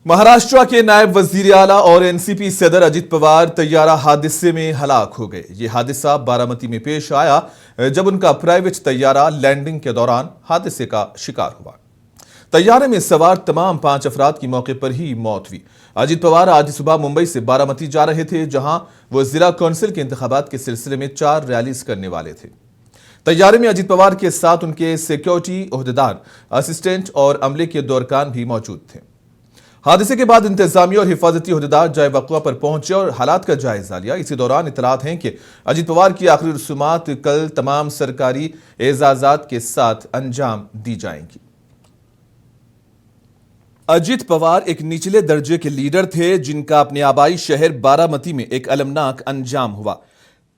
महाराष्ट्र के नायब वजीर आला और एनसीपी सदर अजित पवार तैयारा हादसे में हलाक हो गए। ये हादसा बारामती में पेश आया जब उनका प्राइवेट तैयारा लैंडिंग के दौरान हादसे का शिकार हुआ। तैयारे में सवार तमाम 5 अफराद की मौके पर ही मौत हुई। अजित पवार आज सुबह मुंबई से बारामती जा रहे थे, जहां वो जिला काउंसिल के इंतखाबात के सिलसिले में 4 रैलीज करने वाले थे। तैयारे में अजित पवार के साथ उनके सिक्योरिटी ओहदेदार, असिस्टेंट और अमले के दौरकान भी मौजूद थे। हादसे के बाद इंतजामिया और हिफाजती ओहदेदार जाए वक़्वा पर पहुंचे और हालात का जायजा लिया। इसी दौरान इतलात हैं कि अजित पवार की आखिरी रसूमात कल तमाम सरकारी एजाजात के साथ अंजाम दी जाएंगी। अजित पवार एक निचले दर्जे के लीडर थे, जिनका अपने आबाई शहर बारामती में एक अलमनाक अंजाम हुआ।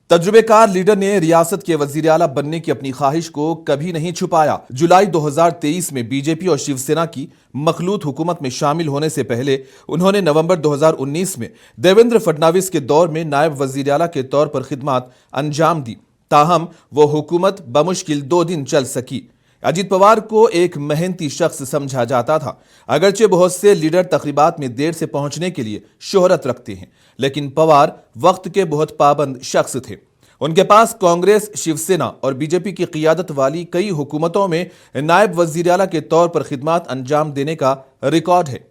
तजुर्बेकार लीडर ने रियासत के वजीर आला बनने की अपनी ख्वाहिश को कभी नहीं छुपाया। जुलाई 2023 में बीजेपी और शिवसेना की मखलूत हुकूमत में शामिल होने से पहले उन्होंने नवंबर 2019 में देवेंद्र फडणवीस के दौर में नायब वजीर आला के तौर पर खिदमत अंजाम दी। ताहम वो हुकूमत बमुश्किल 2 दिन चल सकी। अजित पवार को एक मेहनती शख्स समझा जाता था। अगरचे बहुत से लीडर तकरीबात में देर से पहुंचने के लिए शोहरत रखते हैं, लेकिन पवार वक्त के बहुत पाबंद शख्स थे। उनके पास कांग्रेस, शिवसेना और बीजेपी की क़ियादत वाली कई हुकूमतों में नायब वज़ीर आला के तौर पर खिदमत अंजाम देने का रिकॉर्ड है।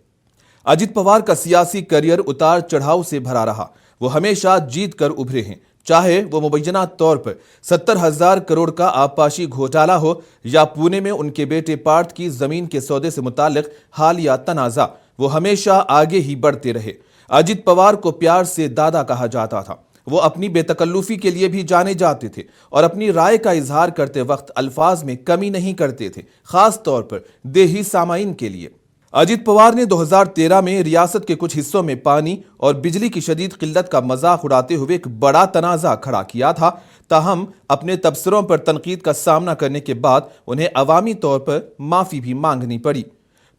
अजित पवार का सियासी करियर उतार चढ़ाव से भरा रहा। वो हमेशा जीत कर उभरे हैं, चाहे वो मुबैना तौर पर 70,000 करोड़ का आबपाशी घोटाला हो या पुणे में उनके बेटे पार्थ की जमीन के सौदे से मुताल्लिक हालिया तनाजा। वो हमेशा आगे ही बढ़ते रहे। अजित पवार को प्यार से दादा कहा जाता था। वो अपनी बेतकल्लुफी के लिए भी जाने जाते थे और अपनी राय का इजहार करते वक्त अल्फाज में कमी नहीं करते थे, खास तौर पर देही सामाइन के लिए। अजित पवार ने 2013 में रियासत के कुछ हिस्सों में पानी और बिजली की शदीद किल्लत का मजाक उड़ाते हुए एक बड़ा तनाज़ा खड़ा किया था। ताहम अपने तबसरों पर तनकीद का सामना करने के बाद उन्हें अवामी तौर पर माफी भी मांगनी पड़ी।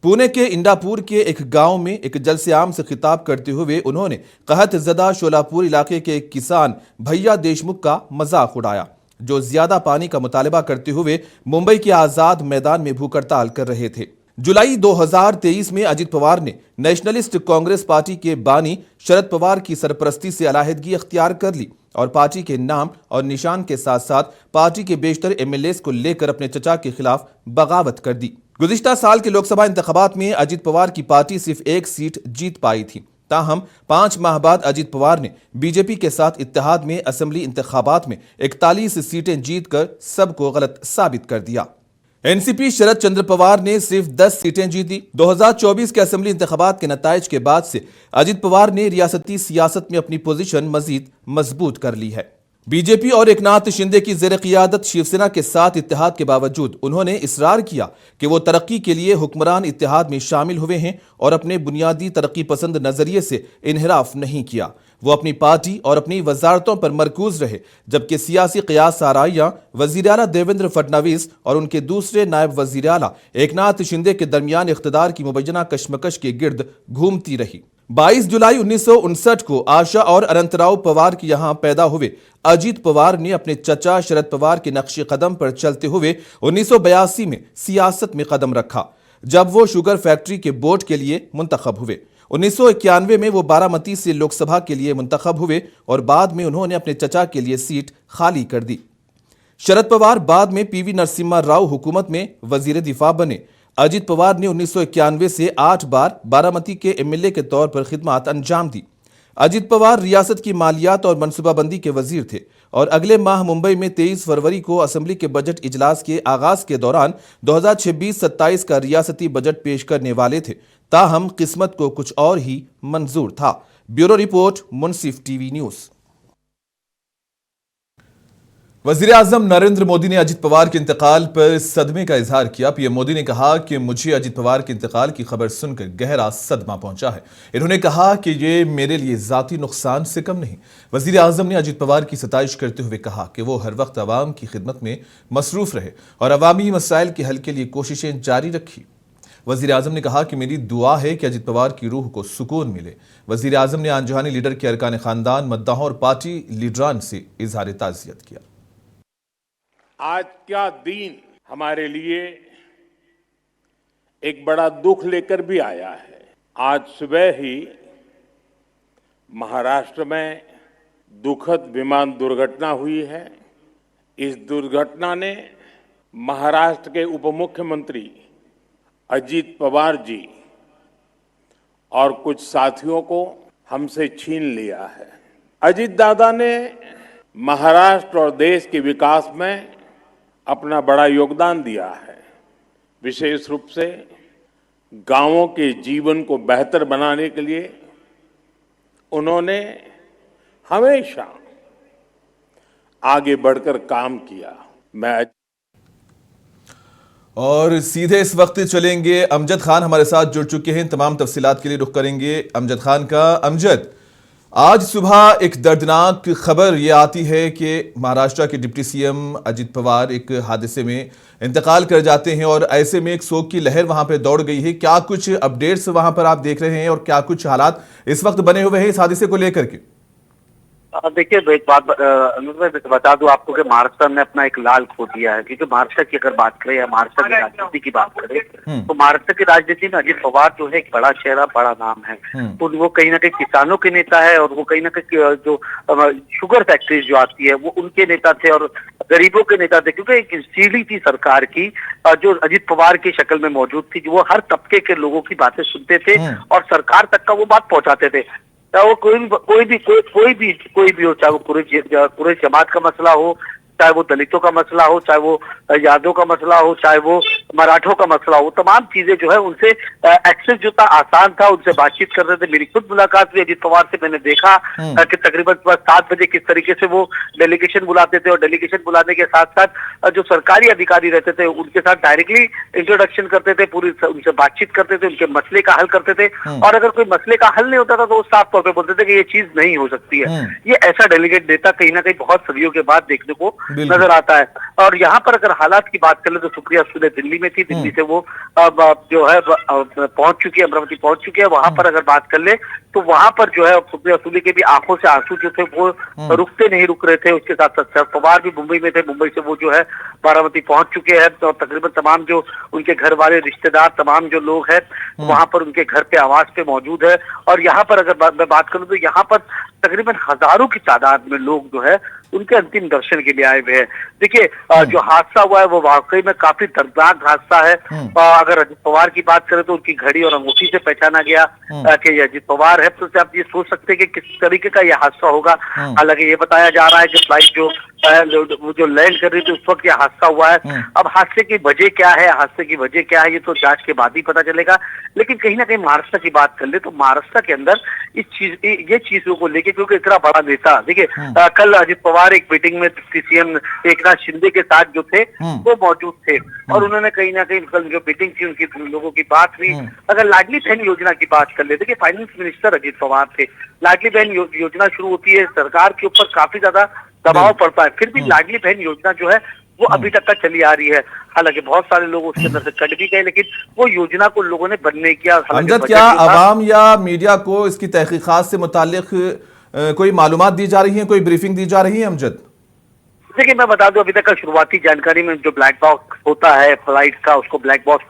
पुणे के इंडापुर के एक गांव में एक जलसे आम से खिताब करते हुए उन्होंने कहत ज़दा शोलापुर इलाके के एक किसान भैया देशमुख का मजाक उड़ाया, जो ज्यादा पानी का मुतालबा करते हुए मुंबई के आजाद मैदान में भूख हड़ताल कर रहे थे। जुलाई 2023 में अजित पवार ने नेशनलिस्ट कांग्रेस पार्टी के बानी शरद पवार की सरपरस्ती से अलहदगी अख्तियार कर ली और पार्टी के नाम और निशान के साथ साथ पार्टी के बेशतर एमएलएस को लेकर अपने चचा के खिलाफ बगावत कर दी। गुज़िश्ता साल के लोकसभा इंतखाबात में अजित पवार की पार्टी सिर्फ 1 सीट जीत पाई थी। ताहम 5 माह बाद अजित पवार ने बीजेपी के साथ इत्तेहाद में असेंबली इंतखाबात में 41 सीटें जीतकर सबको गलत साबित कर दिया। एनसीपी शरद चंद्र पवार ने सिर्फ 10 सीटें जीती। 2024 के असेंबली इंतखाबात के नताइज के बाद से अजित पवार ने रियासती सियासत में अपनी पोजीशन मजीद मजबूत कर ली है। बीजेपी और एकनाथ शिंदे की ज़ेर क़ियादत शिवसेना के साथ इत्तेहाद के बावजूद उन्होंने इसरार किया कि वो तरक्की के लिए हुक्मरान इत्तेहाद में शामिल हुए हैं और अपने बुनियादी तरक्की पसंद नजरिए से इनहिराफ नहीं किया। वो अपनी पार्टी और अपनी वजारतों पर मरकूज रहे, जबकि सियासी क़ियास आराइयाँ वज़ीर आला देवेंद्र फडणवीस और उनके दूसरे नायब वज़ीर आला एकनाथ शिंदे के दरमियान इख्तिदार की मुबैना कशमकश के गिर्द घूमती रही। 22 जुलाई 1959 को आशा और अनंतराव पवार के यहाँ पैदा हुए अजित पवार ने अपने चचा शरद पवार के नक्शे कदम पर चलते हुए 1982 में सियासत में कदम रखा, जब वो शुगर फैक्ट्री के बोर्ड के लिए मुंतखब हुए। 1991 में वो बारामती से लोकसभा के लिए मुंतखब हुए और बाद में उन्होंने अपने चचा के लिए सीट खाली कर दी। शरद पवार बाद में पीवी नरसिम्हा राव हुकूमत में वजीर दिफा बने। अजित पवार ने 1991 से 8 बार बारामती के एमएलए के तौर पर खिदमत अंजाम दी। अजित पवार रियासत की मालियात और मनसूबाबंदी के वजीर थे और अगले माह मुंबई में 23 फरवरी को असेंबली के बजट इजलास के आगाज के दौरान 2026-27 का रियासती बजट पेश करने वाले थे। ताहम किस्मत को कुछ और ही मंजूर था। ब्यूरो रिपोर्ट, मुंसिफ टीवी न्यूज़। वज़ीर आज़म नरेंद्र मोदी ने अजित पवार के इंतकाल पर सदमे का इजहार किया। पीएम मोदी ने कहा कि मुझे अजित पवार के इंतकाल की खबर सुनकर गहरा सदमा पहुंचा है। इन्होंने कहा कि ये मेरे लिए जाती नुकसान से कम नहीं। वज़ीर आज़म ने अजित पवार की सताइश करते हुए कहा कि वो हर वक्त अवाम की खिदमत में मसरूफ रहे और अवामी मसाइल के हल के लिए कोशिशें जारी रखी। वज़ीर आज़म ने कहा कि मेरी दुआ है कि अजित पवार की रूह को सुकून मिले। वज़ीर आज़म ने आंजहानी लीडर के अरकान खानदान, मद्दाहों और पार्टी लीडरान से इजहार ताज़ियत किया। आज का दिन हमारे लिए एक बड़ा दुख लेकर भी आया है। आज सुबह ही महाराष्ट्र में दुखद विमान दुर्घटना हुई है। इस दुर्घटना ने महाराष्ट्र के उप मुख्यमंत्री अजित पवार जी और कुछ साथियों को हमसे छीन लिया है। अजित दादा ने महाराष्ट्र और देश के विकास में अपना बड़ा योगदान दिया है। विशेष रूप से गांवों के जीवन को बेहतर बनाने के लिए उन्होंने हमेशा आगे बढ़कर काम किया। मैं और सीधे इस वक्त चलेंगे, अमजद खान हमारे साथ जुड़ चुके हैं। तमाम तफसीलात के लिए रुख करेंगे अमजद खान का। अमजद, आज सुबह एक दर्दनाक खबर ये आती है कि महाराष्ट्र के डिप्टी सीएम अजित पवार एक हादसे में इंतकाल कर जाते हैं और ऐसे में एक शोक की लहर वहां पर दौड़ गई है। क्या कुछ अपडेट्स वहां पर आप देख रहे हैं और क्या कुछ हालात इस वक्त बने हुए हैं इस हादसे को लेकर के? देखिए, एक बात बता दूं आपको कि महाराष्ट्र ने अपना एक लाल खो दिया है। क्योंकि महाराष्ट्र की अगर बात करें या महाराष्ट्र की राजनीति की बात करें तो महाराष्ट्र की राजनीति में अजित पवार जो है एक बड़ा चेहरा, बड़ा नाम है। तो वो कहीं ना कहीं किसानों के नेता है और वो कहीं ना कहीं जो शुगर फैक्ट्रीज जो आती है वो उनके नेता थे और गरीबों के नेता थे। क्योंकि एक सीढ़ी थी सरकार की जो अजित पवार की शक्ल में मौजूद थी, जो वो हर तबके के लोगों की बातें सुनते थे और सरकार तक का वो बात पहुंचाते थे। चाहे वो कोई भी हो, चाहे वो पूरे जमात का मसला हो, चाहे वो दलितों का मसला हो, चाहे वो यादव का मसला हो, चाहे वो मराठों का मसला हो, तमाम चीजें जो है उनसे एक्सेस जो था आसान था, उनसे बातचीत कर रहे थे। मेरी खुद मुलाकात हुई अजित पवार से, मैंने देखा कि तकरीबन 7 बजे किस तरीके से वो डेलीगेशन बुलाते थे और डेलीगेशन बुलाने के साथ साथ जो सरकारी अधिकारी रहते थे उनके साथ डायरेक्टली इंट्रोडक्शन करते थे, पूरी उनसे बातचीत करते थे, उनके मसले का हल करते थे। और अगर कोई मसले का हल नहीं होता था तो वो साफ तौर पर बोलते थे कि ये चीज नहीं हो सकती है। ये ऐसा डेलीगेट नेता कहीं ना कहीं बहुत सदियों के बाद देखने को नजर आता है। और यहाँ पर अगर हालात की बात कर ले तो सुप्रिया सुले दिल्ली में थी, दिल्ली से वो जो है पहुंच चुकी है, अमरावती पहुंच चुकी है। वहां पर अगर बात कर ले तो वहां पर जो है सुप्रिया सुले के भी आंखों से आंसू जो थे वो रुकते नहीं रुक रहे थे। उसके साथ साथ शरद पवार भी मुंबई में थे, मुंबई से वो जो है बारामती पहुंच चुके हैं। तो तकरीबन तमाम जो उनके घर वाले रिश्तेदार, तमाम जो लोग हैं वहां पर उनके घर पे आवास पे मौजूद है। और यहाँ पर अगर मैं बात करूं तो यहाँ पर तकरीबन हजारों की तादाद में लोग जो है उनके अंतिम दर्शन के लिए आए हुए हैं। देखिए, जो हादसा हुआ है वो वाकई में काफी दर्दनाक हादसा है। अगर अजित पवार की बात करें तो उनकी घड़ी और अंगूठी से पहचाना गया कि ये अजित पवार है। तो आप ये सोच सकते हैं कि किस तरीके का यह हादसा होगा। हालांकि ये बताया जा रहा है कि फ्लाइट जो लैंड कर रही थी उस वक्त यह हादसा हुआ है। अब हादसे की वजह क्या है, ये तो जांच के बाद ही पता चलेगा। लेकिन कहीं ना कहीं महाराष्ट्र की बात कर ले तो महाराष्ट्र के अंदर ये चीजों को लेके, क्योंकि इतना बड़ा नेता, देखिए कल अजित पवार एक मीटिंग में सीएम एकनाथ शिंदे के साथ जो थे वो मौजूद थे और उन्होंने कहीं ना कहीं कल जो मीटिंग थी उनकी लोगों की बात हुई। अगर लाडली बहन योजना की बात कर ले, देखिए फाइनेंस मिनिस्टर अजित पवार थे। लाडली बहन योजना शुरू होती है, सरकार के ऊपर काफी ज्यादा दबाव पड़ता है, फिर भी लाडली बहन योजना जो है वो अभी तक का चली आ रही है। हालांकि बहुत सारे लोग उसके अंदर से कट भी गए, लेकिन वो योजना को लोगों ने बंद नहीं किया। अमजद, क्या आवाम या मीडिया को इसकी तहकीकात से मुतालिक कोई मालूमात दी जा रही है, कोई ब्रीफिंग दी जा रही है? अमजद, देखिए मैं बता दूं, अभी तक का शुरुआती जानकारी में जो ब्लैक बॉक्स होता है फ्लाइट का, उसको ब्लैक बॉक्स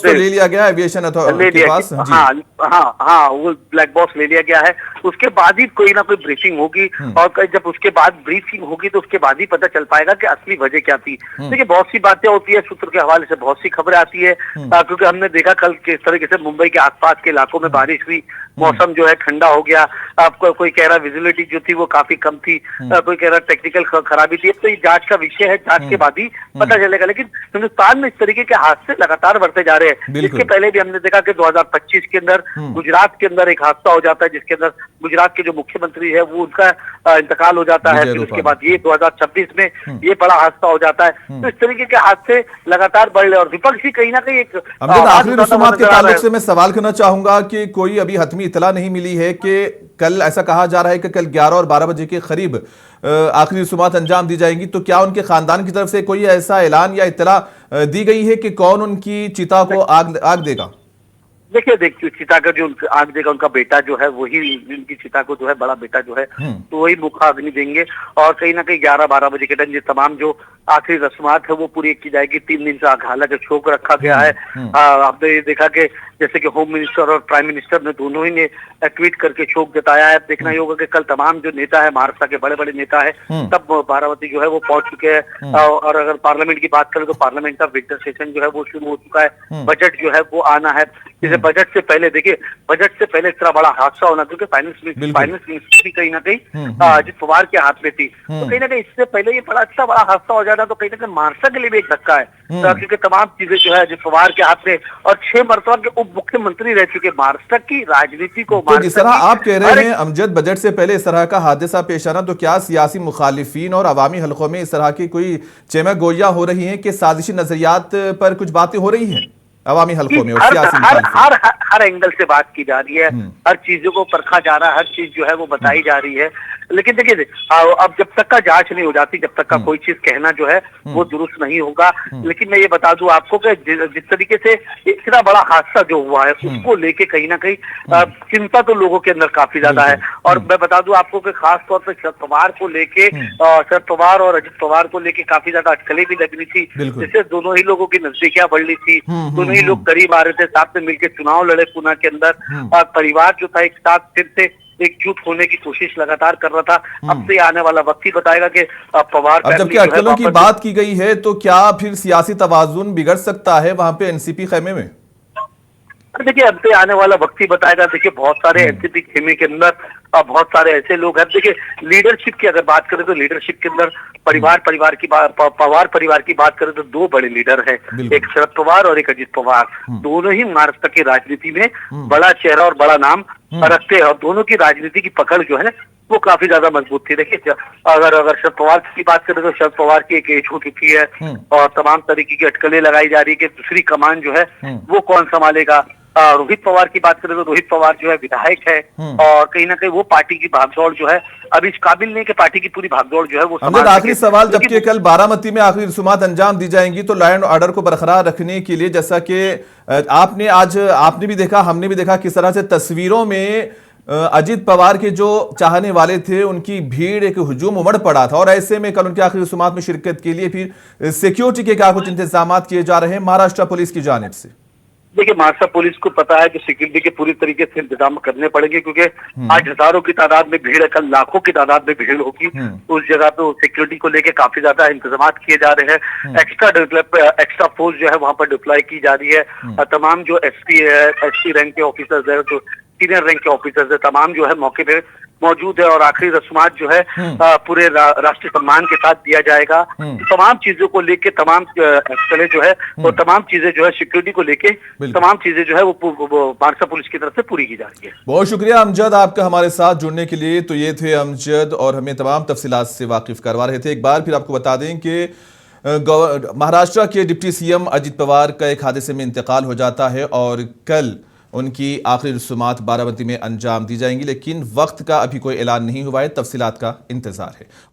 तो ले लिया गया है एविएशन अथॉरिटी के पास। हाँ, वो ब्लैक बॉक्स ले लिया गया है। उसके बाद ही कोई ना कोई ब्रीफिंग होगी और जब उसके बाद ब्रीफिंग होगी तो उसके बाद ही पता चल पाएगा कि असली वजह क्या थी। देखिए बहुत सी बातें होती है, सूत्र के हवाले से बहुत सी खबरें आती है, क्योंकि हमने देखा कल किस तरीके से मुंबई के आसपास के इलाकों में बारिश हुई, मौसम जो है ठंडा हो गया। आपको कोई कह रहा विजिबिलिटी जो थी वो काफी कम थी, कोई कह रहा टेक्निकल खराबी थी। तो ये जांच का विषय है, जांच के बाद ही पता चलेगा। लेकिन हिंदुस्तान में इस तरीके के हादसे लगातार बढ़ते जा रहे हैं। इसके पहले भी हमने देखा कि 2025 के अंदर गुजरात के अंदर एक हादसा हो जाता है, जिसके अंदर गुजरात के जो मुख्यमंत्री है वो उनका इंतकाल हो जाता है। फिर उसके बाद ये 2026 में ये बड़ा हादसा हो जाता है। तो इस तरीके के हादसे लगातार बढ़ रहे और विपक्ष भी कहीं ना कहीं एक आखिरी रसूमात के ताल्लुक से मैं सवाल करना चाहूंगा कि कोई अभी हतमी इतला नहीं मिली है कि कल, ऐसा कहा जा रहा है कि कल 11 और 12 बजे के करीब आखिरी रसूमात अंजाम दी जाएंगी, तो क्या उनके खानदान की तरफ से कोई ऐसा ऐलान या इत्तला दी गई है कि कौन उनकी चिता को आग देगा? देखिए चिता का जो आग देगा उनका बेटा जो है वही उनकी चिता को जो है बड़ा बेटा जो है तो वही मुखाग्नि देंगे। और कहीं ना कहीं 11-12 बजे के टाइम ये तमाम जो आखिरी रस्मात है वो पूरी की जाएगी। 3 दिन से हालांकि शोक रखा गया है। आपने ये देखा कि जैसे कि होम मिनिस्टर और प्राइम मिनिस्टर ने दोनों ही ने ट्वीट करके शोक जताया है। देखना ये होगा कि कल तमाम जो नेता है महाराष्ट्र के बड़े बड़े नेता है तब बारामती जो है वो पहुंच चुके हैं। और अगर पार्लियामेंट की बात करें तो पार्लियामेंट का विंटर सेशन जो है वो शुरू हो चुका है। बजट जो है वो आना है। जैसे बजट से पहले देखिए, बजट से पहले इतना बड़ा हादसा होना, क्योंकि फाइनेंस मिनिस्ट्री कहीं ना कहीं अजित पवार के हाथ में थी, तो कहीं ना कहीं इससे पहले ये बड़ा अच्छा बड़ा हादसा हो जाना तो कहीं ना कहीं महाराष्ट्र के लिए भी एक धक्का है। क्योंकि तमाम चीजें जो है अजित पवार के हाथ में, और 6 मरतबा के उप मुख्यमंत्री रह चुके महाराष्ट्र की राजनीति को। तो जिस तरह आप कह रहे हैं अमजद, बजट से पहले इस तरह का हादसा पेश आना, तो क्या सियासी मुखालिफिन और अवामी हलकों में इस तरह की कोई चेमा गोइयां हो रही हैं कि साजिशी नजरियात पर कुछ बातें हो रही हैं अवामी हलकों में? हर एंगल से बात की जा रही है, हर चीजों को परखा जा रहा है, हर चीज जो है वो बताई जा रही है। लेकिन देखिए अब जब तक का जांच नहीं हो जाती, जब तक का कोई चीज कहना जो है वो दुरुस्त नहीं होगा। लेकिन मैं ये बता दूं आपको कि जिस तरीके से इतना बड़ा हादसा जो हुआ है उसको लेके कहीं ना कहीं चिंता तो लोगों के अंदर काफी ज्यादा है। और मैं बता दूं आपको कि खास तौर पर शरद पवार को लेके, शरद पवार और अजित पवार को लेके काफी ज्यादा अटकलें भी लगनी थी, जिससे दोनों ही लोगों की नजदीकियां बढ़ रही थी। दोनों ही लोग करीब आ रहे थे, साथ में मिलकर चुनाव लड़े पुणे के अंदर। परिवार जो था एक साथ फिर से एकजुट होने की कोशिश लगातार कर रहा था। अब से आने वाला वक्त ही बताएगा कि पवार अब जबकि अटकलों की बात की गई है तो क्या फिर सियासी तवाजुन बिगड़ सकता है वहां पे एनसीपी खेमे में? देखिए अब से आने वाला वक्त ही बताएगा। देखिए बहुत सारे एनसीपी खेमे के अंदर बहुत सारे ऐसे लोग हैं। देखिए लीडरशिप की अगर बात करें तो लीडरशिप के अंदर पवार परिवार की बात करें तो 2 बड़े लीडर हैं, एक शरद पवार और एक अजित पवार। दोनों ही महाराष्ट्र की राजनीति में बड़ा चेहरा और बड़ा नाम रखते हैं, और दोनों की राजनीति की पकड़ जो है वो काफी ज्यादा मजबूत थी। देखिए अगर शरद पवार की बात करें तो शरद पवार की एक एज हो चुकी है और तमाम तरीके की अटकलें लगाई जा रही है कि दूसरी कमान जो है वो कौन संभालेगा। रोहित पवार की बात करें तो रोहित पवार जो है विधायक है, और कहीं ना कहीं वो पार्टी की भागदौड़ जो है अभी इस काबिल नहीं कि पार्टी की पूरी भागदौड़ जो है वो। आखिरी सवाल, जबकि कल बारामती में आखिरी रसूमात अंजाम दी जाएंगी तो लॉ एंड ऑर्डर को बरकरार रखने के लिए, जैसा कि आपने भी देखा, हमने भी देखा किस तरह से तस्वीरों में अजित पवार के जो चाहने वाले थे उनकी भीड़ एक हुजूम उमड़ पड़ा था, और ऐसे में कल उनके आखिरी रसूमात में शिरकत के लिए फिर सिक्योरिटी के क्या कुछ इंतजाम किए जा रहे हैं महाराष्ट्र पुलिस की जानिब से? देखिए महाराष्ट्र पुलिस को पता है कि सिक्योरिटी के पूरी तरीके से इंतजाम करने पड़ेंगे, क्योंकि आज हजारों की तादाद में भीड़ है, कल लाखों की तादाद में भीड़ होगी। उस जगह पे सिक्योरिटी को लेके काफी ज्यादा इंतजाम किए जा रहे हैं। एक्स्ट्रा फोर्स जो है वहां पर डिप्लॉय की जा रही है। तमाम जो एसपी रैंक के ऑफिसर्स है, जो सीनियर रैंक के ऑफिसर्स है, तमाम जो है मौके पे मौजूद है। और आखिरी रस्मात जो है पूरे राष्ट्रीय सम्मान के साथ दिया जाएगा। तमाम चीजों को लेके तमाम जो है और तमाम चीजें जो है सिक्योरिटी को लेके तमाम चीजें जो है वो महाराष्ट्र पुलिस की तरफ से पूरी की जा रही है। बहुत शुक्रिया अमजद आपका हमारे साथ जुड़ने के लिए। तो ये थे अमजद और हमें तमाम तफसीलात से वाकिफ करवा रहे थे। एक बार फिर आपको बता दें कि महाराष्ट्र के डिप्टी सीएम अजित पवार का एक हादसे में इंतकाल हो जाता है और कल उनकी आखिरी रसूमात बारामती में अंजाम दी जाएंगी, लेकिन वक्त का अभी कोई ऐलान नहीं हुआ है, तफसीलात का इंतजार है।